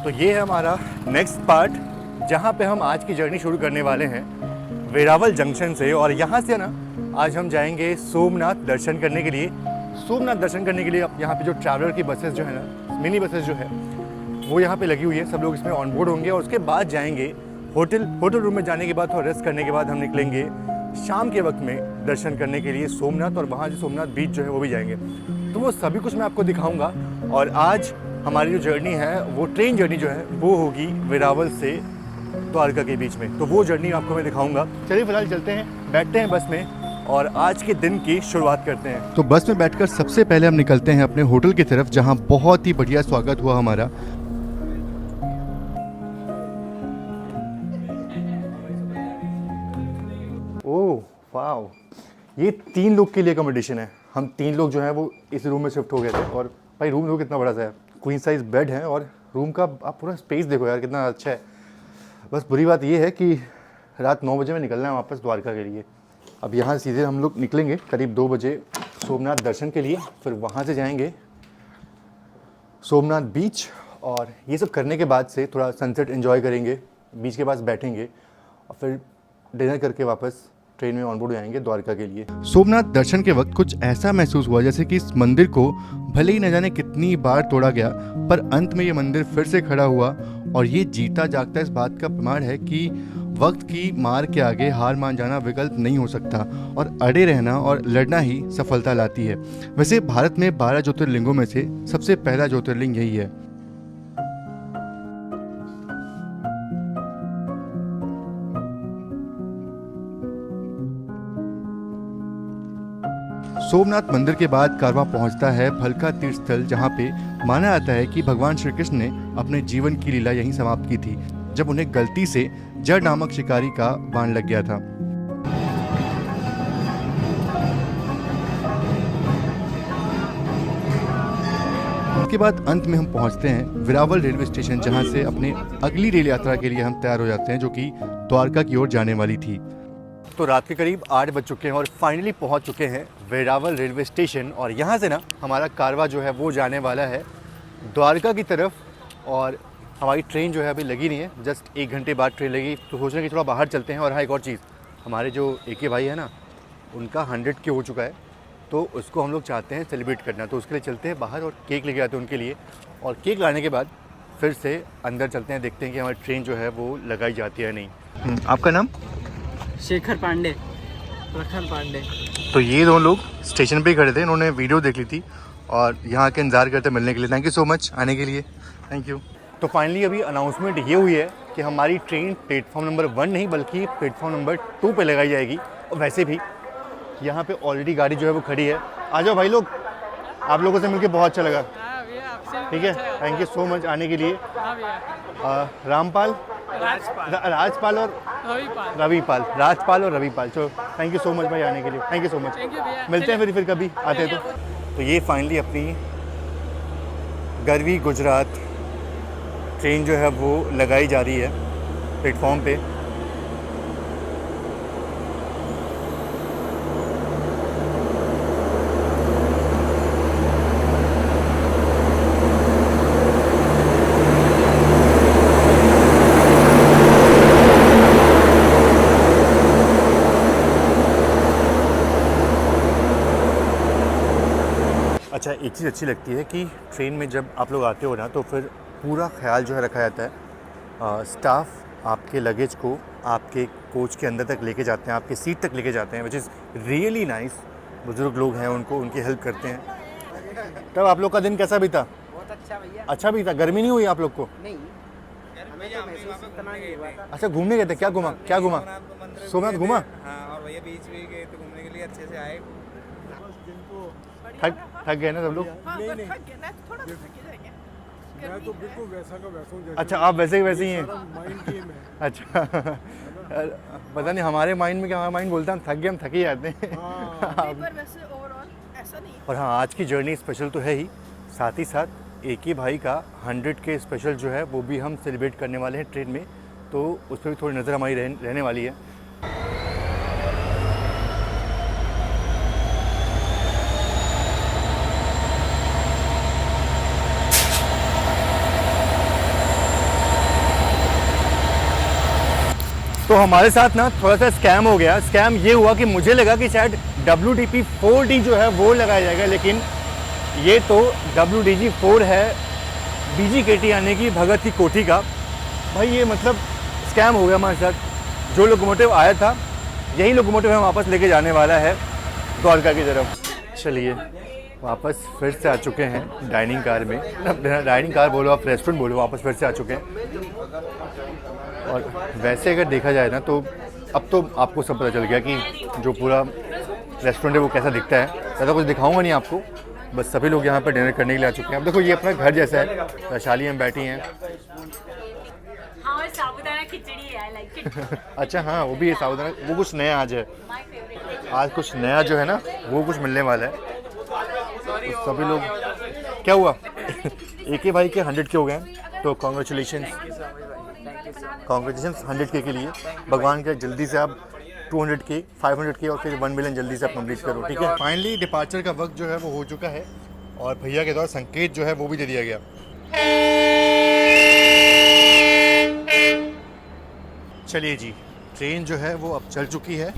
तो ये है हमारा नेक्स्ट पार्ट, जहाँ पे हम आज की जर्नी शुरू करने वाले हैं वेरावल जंक्शन से। और यहाँ से ना आज हम जाएंगे सोमनाथ दर्शन करने के लिए। सोमनाथ दर्शन करने के लिए यहाँ पे जो ट्रैवलर की बसेस जो है ना, मिनी बसेस जो है वो यहाँ पे लगी हुई है। सब लोग इसमें ऑन बोर्ड होंगे और उसके बाद जाएंगे होटल रूम में। जाने के बाद थोड़ा रेस्ट करने के बाद हम निकलेंगे शाम के वक्त में दर्शन करने के लिए सोमनाथ, और वहाँ जो सोमनाथ बीच जो है वो भी जाएंगे। तो वो सभी कुछ मैं आपको दिखाऊंगा। और आज हमारी जो जर्नी है वो ट्रेन जर्नी जो है वो होगी वेरावल से द्वारका के बीच में। तो वो जर्नी आपको मैं दिखाऊंगा। चलिए फिलहाल चलते हैं, बैठते हैं बस में और आज के दिन की शुरुआत करते हैं। तो बस में बैठकर सबसे पहले हम निकलते हैं अपने होटल की तरफ, जहां बहुत ही बढ़िया स्वागत हुआ हमारा। ओह वाओ, ये 3 लोग के लिए अकोमोडेशन है। हम 3 लोग जो हैं वो इस रूम में शिफ्ट हो गए थे। और भाई रूम देखो कितना बड़ा सा है, क्वीन साइज बेड है और रूम का आप पूरा स्पेस देखो यार कितना अच्छा है। बस बुरी बात ये है कि रात 9 बजे में निकलना है वापस द्वारका के लिए। अब यहाँ सीधे हम लोग निकलेंगे करीब 2 बजे सोमनाथ दर्शन के लिए। फिर वहाँ से जाएंगे सोमनाथ बीच और ये सब करने के बाद से थोड़ा सनसेट एंजॉय करेंगे, बीच के पास बैठेंगे और फिर डिनर करके वापस ट्रेन में ऑनबोर्ड जाएंगे द्वारका के लिए। सोमनाथ दर्शन के वक्त कुछ ऐसा महसूस हुआ जैसे कि इस मंदिर को भले ही न जाने कितनी बार तोड़ा गया, पर अंत में ये मंदिर फिर से खड़ा हुआ। और ये जीता जागता इस बात का प्रमाण है कि वक्त की मार के आगे हार मान जाना विकल्प नहीं हो सकता, और अड़े रहना और लड़ना ही सफलता लाती है। वैसे भारत में 12 ज्योतिर्लिंगों में से सबसे पहला ज्योतिर्लिंग यही है। सोमनाथ मंदिर के बाद कारवां पहुंचता है भलका तीर्थ स्थल, जहां पे माना जाता है कि भगवान श्री कृष्ण ने अपने जीवन की लीला यहीं समाप्त की थी, जब उन्हें गलती से जड़ नामक शिकारी का बाण लग गया था। उसके बाद अंत में हम पहुंचते हैं वेरावल रेलवे स्टेशन, जहां से अपने अगली रेल यात्रा के लिए हम तैयार हो जाते हैं, जो कि द्वारका की ओर जाने वाली थी। तो रात के करीब 8 बज चुके हैं और फाइनली पहुंच चुके हैं वेरावल रेलवे स्टेशन। और यहाँ से ना हमारा कारवा जो है वो जाने वाला है द्वारका की तरफ। और हमारी ट्रेन जो है अभी लगी नहीं है, जस्ट 1 घंटे बाद ट्रेन लगी। तो सोच रहे हैं कि थोड़ा बाहर चलते हैं। और हाँ, एक और चीज़, हमारे जो AK भाई है ना, उनका 100 के हो चुका है, तो उसको हम लोग चाहते हैं सेलिब्रेट करना। तो उसके लिए चलते हैं बाहर और केक लेके आते हैं उनके लिए। और केक लाने के बाद फिर से अंदर चलते हैं, देखते हैं कि हमारी ट्रेन जो है वो लगाई जाती है या नहीं। आपका नाम? शेखर पांडे, प्रखर पांडे। तो ये 2 लोग स्टेशन पे ही खड़े थे, इन्होंने वीडियो देख ली थी और यहाँ के इंतज़ार करते मिलने के लिए। थैंक यू सो मच आने के लिए, थैंक यू। तो फाइनली अभी अनाउंसमेंट ये हुई है कि हमारी ट्रेन प्लेटफॉर्म नंबर 1 नहीं बल्कि प्लेटफॉर्म नंबर 2 पे लगाई जाएगी। और वैसे भी यहाँ पे ऑलरेडी गाड़ी जो है वो खड़ी है। आ जाओ भाई लोग, आप लोगों से मिलकर बहुत अच्छा लगा। ठीक है, थैंक यू सो मच आने के लिए। राजपाल और रविपाल, राजपाल और रविपाल। चलो थैंक यू सो मच भाई आने के लिए, थैंक यू सो मच। मिलते हैं फिर कभी आते हैं तो ये फाइनली अपनी गरवी गुजरात ट्रेन जो है वो लगाई जा रही है प्लेटफॉर्म पे। अच्छा, एक चीज़ अच्छी लगती है कि ट्रेन में जब आप लोग आते हो ना, तो फिर पूरा ख्याल जो है रखा जाता है। स्टाफ आपके लगेज को आपके कोच के अंदर तक लेके जाते हैं, आपके सीट तक लेके जाते हैं, विच इज़ रियली नाइस। बुजुर्ग लोग हैं, उनको उनकी हेल्प करते हैं। तब आप लोग का दिन कैसा बीता? बहुत अच्छा भैया। अच्छा बीता? गर्मी नहीं हुई आप लोग को? नहीं, हमें तो महसूस इतना नहीं हुआ था। अच्छा, घूमने गए थे? क्या घूमा? सोमनाथ घूमा? हाँ, और भैया बीच भी गए तो घूमने के लिए अच्छे से आए। थक गए ना सब लोग? मैं तो बिल्कुल वैसा का वैसा हूँ। अच्छा, आप वैसे ही वैसे ही हैं? माइंड गेम है। अच्छा पता नहीं हमारे माइंड में क्या, हमारा माइंड बोलता है हम थक गए, हम थक ही जाते हैं। पर वैसे ओवरऑल ऐसा नहीं। और हाँ, आज की जर्नी स्पेशल तो है ही, साथ ही साथ AK भाई का 100 के स्पेशल जो है वो भी हम सेलिब्रेट करने वाले हैं ट्रेन में। तो उस पर भी थोड़ी नज़र हमारी रहने वाली है। तो हमारे साथ ना थोड़ा सा स्कैम हो गया। स्कैम ये हुआ कि मुझे लगा कि शायद WDP 4D जो है वो लगाया जाएगा, लेकिन ये तो WDG 4 है, BGKT यानी कि भगत की कोठी का। भाई ये मतलब स्कैम हो गया हमारे साथ। जो लोकोमोटिव आया था यही लोकोमोटिव हम वापस लेके जाने वाला है द्वारका की तरफ। चलिए वापस फिर से आ चुके हैं डाइनिंग कार में। डाइनिंग कार बोलो आप रेस्टोरेंट बोलो, वापस फिर से आ चुके हैं। और वैसे अगर देखा जाए ना तो अब तो आपको सब पता चल गया कि जो पूरा रेस्टोरेंट है वो कैसा दिखता है। ज़्यादा कुछ दिखाऊंगा नहीं आपको, बस सभी लोग यहाँ पर डिनर करने के लिए आ चुके हैं। अब देखो ये अपना घर जैसा है, वैशाली हम बैठी हैं। हाँ, और साबूदाना खिचड़ी है, I like it. अच्छा हाँ, वो भी है साबूदाना, वो कुछ नया आज है। My favorite. आज कुछ नया जो है ना वो कुछ मिलने वाला है। तो सभी लोग क्या हुआ AK भाई के 100K हो गए हैं, तो कॉन्ग्रेचुलेशन 100K के लिए। भगवान का जल्दी से आप 200K 500K और फिर 1 मिलियन जल्दी से आप कंप्लीट करो, ठीक है। फाइनली डिपार्चर का वक्त जो है वो हो चुका है और भैया के द्वारा संकेत जो है वो भी दे दिया गया। चलिए जी, ट्रेन जो है वो अब चल चुकी है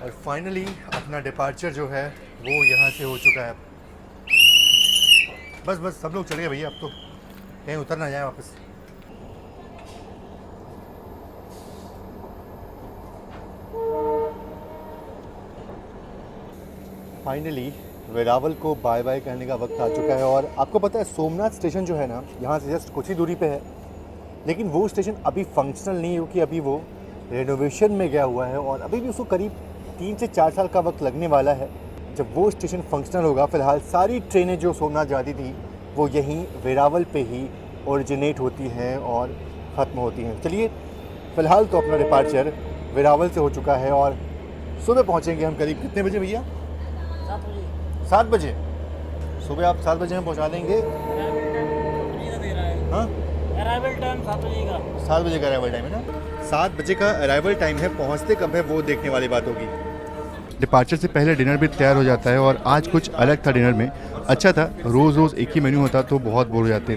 और फाइनली अपना डिपार्चर जो है वो यहाँ से हो चुका है। बस बस सब लोग चले गए भैया, अब तो कहीं उतर ना जाए वापस। फाइनली वेरावल को बाय बाय करने का वक्त आ चुका है। और आपको पता है सोमनाथ स्टेशन जो है ना यहाँ से जस्ट कुछ ही दूरी पे है, लेकिन वो स्टेशन अभी फंक्शनल नहीं है क्योंकि अभी वो रेनोवेशन में गया हुआ है और अभी भी उसको करीब 3 से 4 साल का वक्त लगने वाला है जब वो स्टेशन फंक्शनल होगा। फ़िलहाल सारी ट्रेनें जो सोमनाथ जाती थी वो यहीं वेरावल पे ही ओरिजिनेट होती हैं और ख़त्म होती हैं। चलिए फ़िलहाल तो अपना डिपार्चर वेरावल से हो चुका है और सुबह पहुँचेंगे हम करीब कितने बजे भैया? 7 बजे। सुबह आप 7 बजे में पहुँचा देंगे? हाँ, अराइवल टाइम 7 बजे का। 7 बजे का अराइवल टाइम है ना। 7 बजे का अराइवल टाइम है, पहुँचते कब है वो देखने वाली बात होगी। डिपार्चर से पहले डिनर भी तैयार हो जाता है और आज कुछ अलग था डिनर में। अच्छा था, रोज़ रोज़ एक ही मेन्यू होता तो बहुत बोर हो जाते।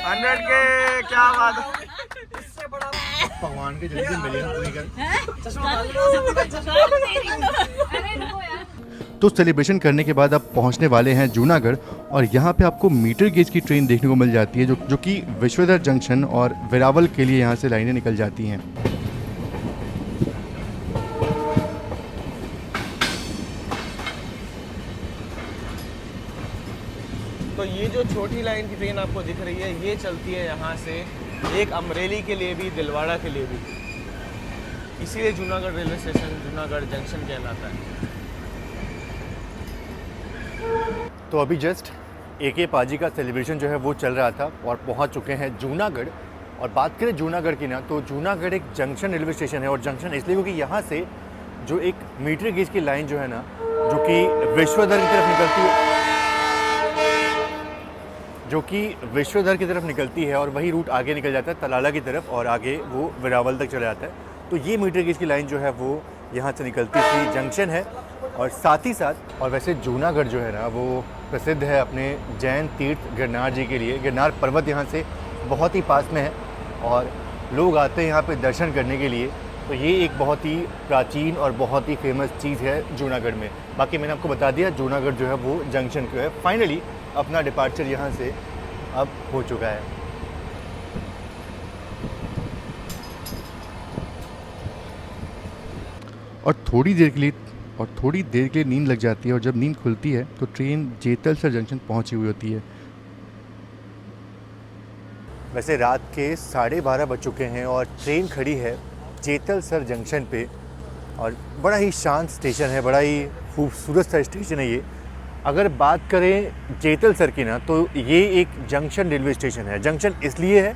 100K क्या बात है। भगवान के जल्दी मिलियन पूरी कर। तो सेलिब्रेशन करने के बाद आप पहुंचने वाले हैं जूनागढ़ और यहाँ पे आपको मीटर गेज की ट्रेन देखने को मिल जाती है जो कि विश्वधर जंक्शन और वेरावल के लिए यहाँ से लाइनें निकल जाती हैं। तो ये जो छोटी लाइन की ट्रेन आपको दिख रही है ये चलती है यहाँ से एक अमरेली के लिए भी, दिलवाड़ा के लिए भी, इसीलिए Junagadh railway station Junagadh junction कहलाता है। तो अभी जस्ट AK पाजी का सेलिब्रेशन जो है वो चल रहा था और पहुंच चुके हैं जूनागढ़। और बात करें जूनागढ़ की ना तो जूनागढ़ एक जंक्शन रेलवे स्टेशन है और जंक्शन इसलिए क्योंकि यहाँ से जो एक मीटर गेज की लाइन जो है ना जो कि विश्वधर की तरफ निकलती है और वही रूट आगे निकल जाता है तलाला की तरफ और आगे वो वेरावल तक चला जाता है। तो ये मीटर गेज की लाइन जो है वो यहाँ से निकलती थी, जंक्शन है। और साथ ही साथ और वैसे जूनागढ़ जो है ना वो प्रसिद्ध है अपने जैन तीर्थ गिरनार जी के लिए। गिरनार पर्वत यहाँ से बहुत ही पास में है और लोग आते हैं यहाँ पे दर्शन करने के लिए। तो ये एक बहुत ही प्राचीन और बहुत ही फेमस चीज़ है जूनागढ़ में। बाकी मैंने आपको बता दिया जूनागढ़ जो है वो जंक्शन क्यों है। फाइनली अपना डिपार्चर यहाँ से अब हो चुका है। और थोड़ी देर के लिए नींद लग जाती है और जब नींद खुलती है तो ट्रेन जेतलसर जंक्शन पहुंची हुई होती है। वैसे रात के 12:30 बज चुके हैं और ट्रेन खड़ी है जेतलसर जंक्शन पे और बड़ा ही शांत स्टेशन है, बड़ा ही खूबसूरत सा स्टेशन है ये। अगर बात करें जेतलसर की ना तो ये एक जंक्शन रेलवे स्टेशन है। जंक्शन इसलिए है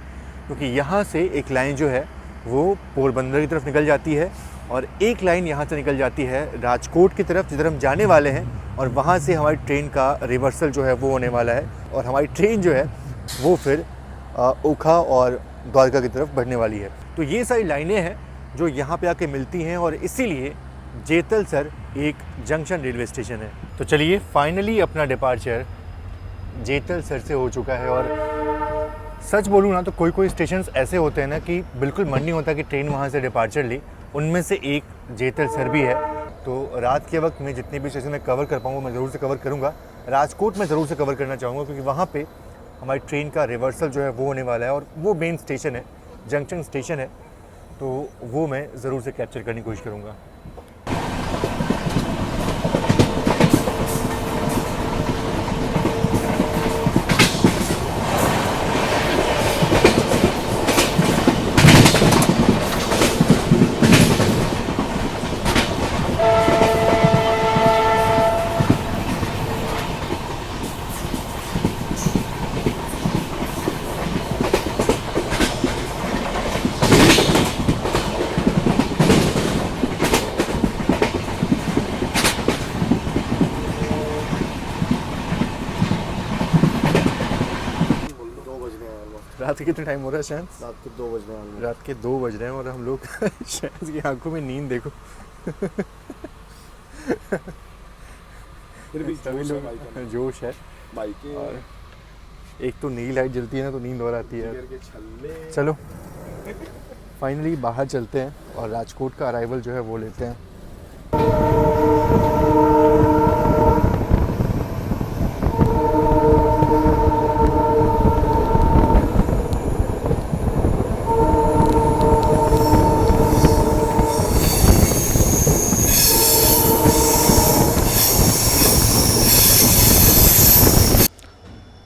क्योंकि यहाँ से एक लाइन जो है वो पोरबंदर की तरफ निकल जाती है और एक लाइन यहाँ से निकल जाती है राजकोट की तरफ जिधर हम जाने वाले हैं और वहाँ से हमारी ट्रेन का रिवर्सल जो है वो होने वाला है और हमारी ट्रेन जो है वो फिर ओखा और द्वारका की तरफ बढ़ने वाली है। तो ये सारी लाइनें हैं जो यहाँ पे आके मिलती हैं और इसीलिए जेतलसर एक जंक्शन रेलवे स्टेशन है। तो चलिए फाइनली अपना डिपार्चर जेतल सर से हो चुका है। और सच बोलूँ ना तो कोई कोई स्टेशन ऐसे होते हैं ना कि बिल्कुल मन नहीं होता कि ट्रेन वहाँ से डिपार्चर ली, उनमें से एक जेतल सर भी है। तो रात के वक्त मैं जितने भी स्टेशन में कवर कर पाऊँगा मैं ज़रूर से कवर करूँगा। राजकोट में ज़रूर से कवर करना चाहूँगा क्योंकि वहाँ पे हमारी ट्रेन का रिवर्सल जो है वो होने वाला है और वो मेन स्टेशन है, जंक्शन स्टेशन है, तो वो मैं ज़रूर से कैप्चर करने की कोशिश करूँगा। रात के कितने टाइम हो रहा है शायद? रात के 2 बजने वाले रात के 2 बज रहे हैं और हम लोग शायद की आंखों में नींद देखो। फिर भी सभी जोश है लोग बाइक में। जोश है। बाइकें और एक तो नीली लाइट जलती है ना तो नींद और आती है। जिगर के छल्ले। चलो फाइनली बाहर चलते हैं और राजकोट का अराइवल जो है वो लेते हैं।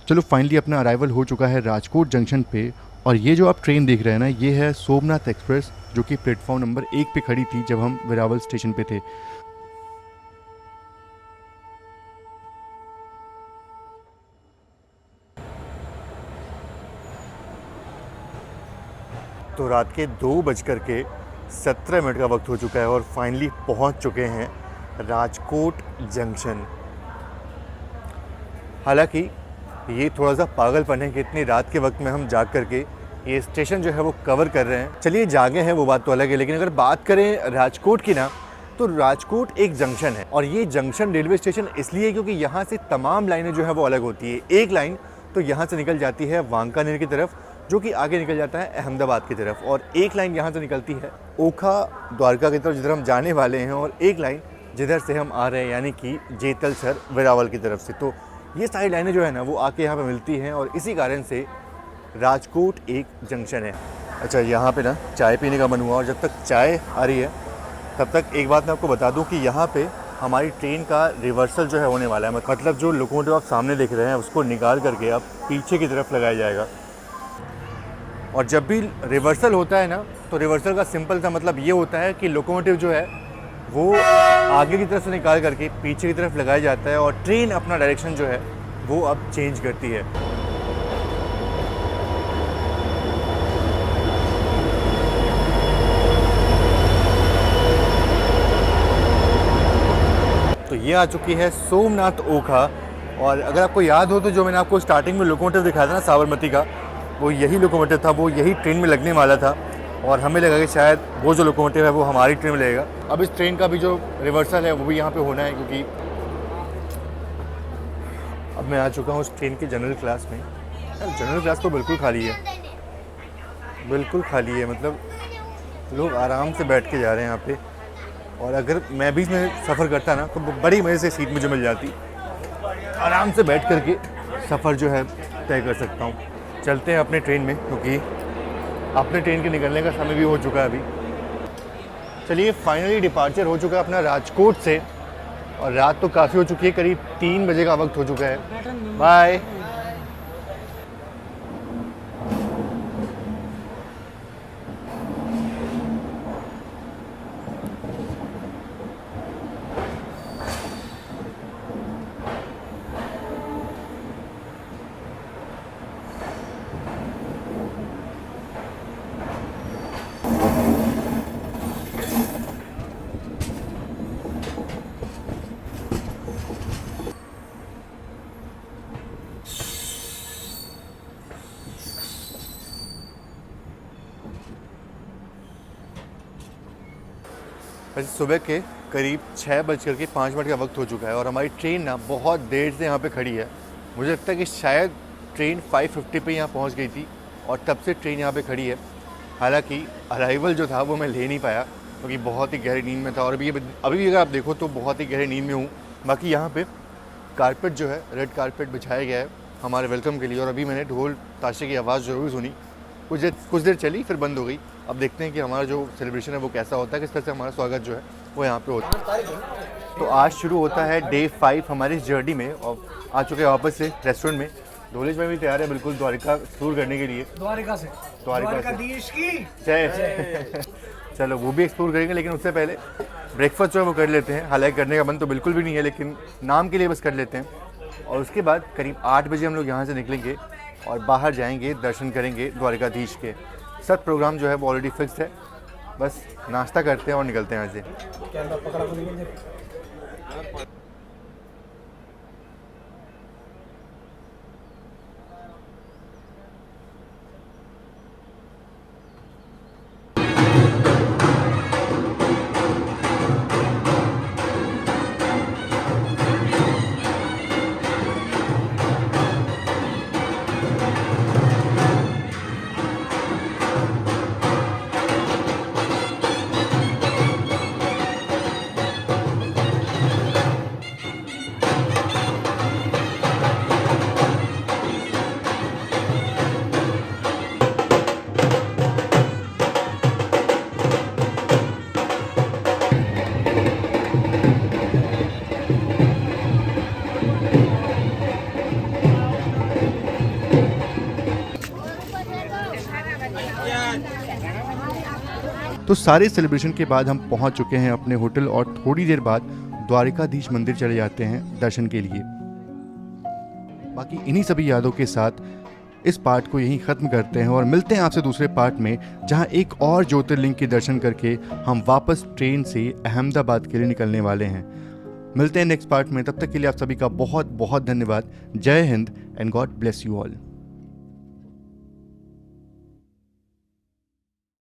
चलो फाइनली अपना अराइवल हो चुका है राजकोट जंक्शन पे। और ये जो आप ट्रेन देख रहे हैं ना, ये है सोमनाथ एक्सप्रेस जो कि प्लेटफॉर्म नंबर 1 पे खड़ी थी जब हम वेरावल स्टेशन पे थे। तो रात के 2:17 का वक्त हो चुका है और फाइनली पहुंच चुके हैं राजकोट जंक्शन। हालांकि ये थोड़ा सा पागलपन है कि इतनी रात के वक्त में हम जाग करके ये स्टेशन जो है वो कवर कर रहे हैं। चलिए जागे हैं वो बात तो अलग है, लेकिन अगर बात करें राजकोट की ना तो राजकोट एक जंक्शन है और ये जंक्शन रेलवे स्टेशन इसलिए क्योंकि यहाँ से तमाम लाइनें जो है वो अलग होती है। एक लाइन तो यहाँ से निकल जाती है वांकानेर की तरफ जो कि आगे निकल जाता है अहमदाबाद की तरफ, और एक लाइन यहाँ से निकलती है ओखा द्वारका की तरफ जिधर हम जाने वाले हैं, और एक लाइन जिधर से हम आ रहे हैं यानी कि जेतलसर वेरावल की तरफ से। तो ये सारी लाइनें जो है ना वो आके यहाँ पे मिलती हैं और इसी कारण से राजकोट एक जंक्शन है। अच्छा, यहाँ पे ना चाय पीने का मन हुआ और जब तक चाय आ रही है तब तक एक बात मैं आपको बता दूँ कि यहाँ पे हमारी ट्रेन का रिवर्सल जो है होने वाला है। मतलब जो लोकोमोटिव आप सामने देख रहे हैं उसको निकाल करके अब पीछे की तरफ लगाया जाएगा। और जब भी रिवर्सल होता है ना तो रिवर्सल का सिंपल सा मतलब ये होता है कि लोकोमोटिव जो है वो आगे की तरफ से निकाल करके पीछे की तरफ लगाया जाता है और ट्रेन अपना डायरेक्शन जो है वो अब चेंज करती है। तो ये आ चुकी है सोमनाथ ओखा। और अगर आपको याद हो तो जो मैंने आपको स्टार्टिंग में लोकोमोटिव दिखाया था ना साबरमती का, वो यही लोकोमोटिव था, वो यही ट्रेन में लगने वाला था और हमें लगा कि शायद वो जो लोकोमोटिव है वो हमारी ट्रेन में लगेगा। अब इस ट्रेन का भी जो रिवर्सल है वो भी यहाँ पे होना है क्योंकि अब मैं आ चुका हूँ उस ट्रेन के जनरल क्लास में। यार जनरल क्लास तो बिल्कुल खाली है, बिल्कुल खाली है, मतलब लोग आराम से बैठ के जा रहे हैं यहाँ पे। और अगर मैं भी इसमें सफ़र करता ना तो बड़ी मज़े से सीट मुझे मिल जाती, आराम से बैठ करके सफ़र जो है तय कर सकता हूँ। चलते हैं अपने ट्रेन में क्योंकि अपने ट्रेन के निकलने का समय भी हो चुका है अभी। चलिए फाइनली डिपार्चर हो चुका है अपना राजकोट से और रात तो काफ़ी हो चुकी है, करीब 3 बजे का वक्त हो चुका है। बाय। वैसे सुबह के करीब 6:05 का वक्त हो चुका है और हमारी ट्रेन ना बहुत देर से यहाँ पे खड़ी है मुझे लगता है कि शायद ट्रेन 5:50 पे यहाँ पहुँच गई थी और तब से ट्रेन यहाँ पे खड़ी है। हालांकि अराइवल जो था वो मैं ले नहीं पाया क्योंकि बहुत ही गहरी नींद में था और अभी भी अगर आप देखो तो बहुत ही गहरी नींद में हूँ। बाकी यहाँ पे कारपेट जो है, रेड कारपेट बिछाया गया है हमारे वेलकम के लिए और अभी मैंने ढोल ताशे की आवाज़ ज़रूर सुनी। कुछ देर चली फिर बंद हो गई। अब देखते हैं कि हमारा जो सेलिब्रेशन है वो कैसा होता है, किस तरह से हमारा स्वागत जो है वो यहाँ पे होता है। तो आज शुरू होता है डे 5 हमारी इस जर्नी में और आ चुके हैं वापस से रेस्टोरेंट में। धोलेश भाई भी तैयार है बिल्कुल द्वारिका एक्सप्लोर करने के लिए। द्वारिकाधीश की जय। चलो वो भी एक्सप्लोर करेंगे, लेकिन उससे पहले ब्रेकफास्ट जो है वो कर लेते हैं। हालांकि करने का मन तो बिल्कुल भी नहीं है, लेकिन नाम के लिए बस कर लेते हैं। और उसके बाद करीब 8 बजे हम लोग यहाँ से निकलेंगे और बाहर जाएंगे, दर्शन करेंगे द्वारिकाधीश के। सब प्रोग्राम जो है वो ऑलरेडी फिक्स है, बस नाश्ता करते हैं और निकलते हैं यहाँ से। तो सारे सेलिब्रेशन के बाद हम पहुंच चुके हैं अपने होटल और थोड़ी देर बाद द्वारिकाधीश मंदिर चले जाते हैं दर्शन के लिए। बाकी इन्हीं सभी यादों के साथ इस पार्ट को यहीं ख़त्म करते हैं और मिलते हैं आपसे दूसरे पार्ट में, जहां एक और ज्योतिर्लिंग के दर्शन करके हम वापस ट्रेन से अहमदाबाद के लिए निकलने वाले हैं। मिलते हैं नेक्स्ट पार्ट में, तब तक के लिए आप सभी का बहुत बहुत धन्यवाद। जय Hind and God bless you all.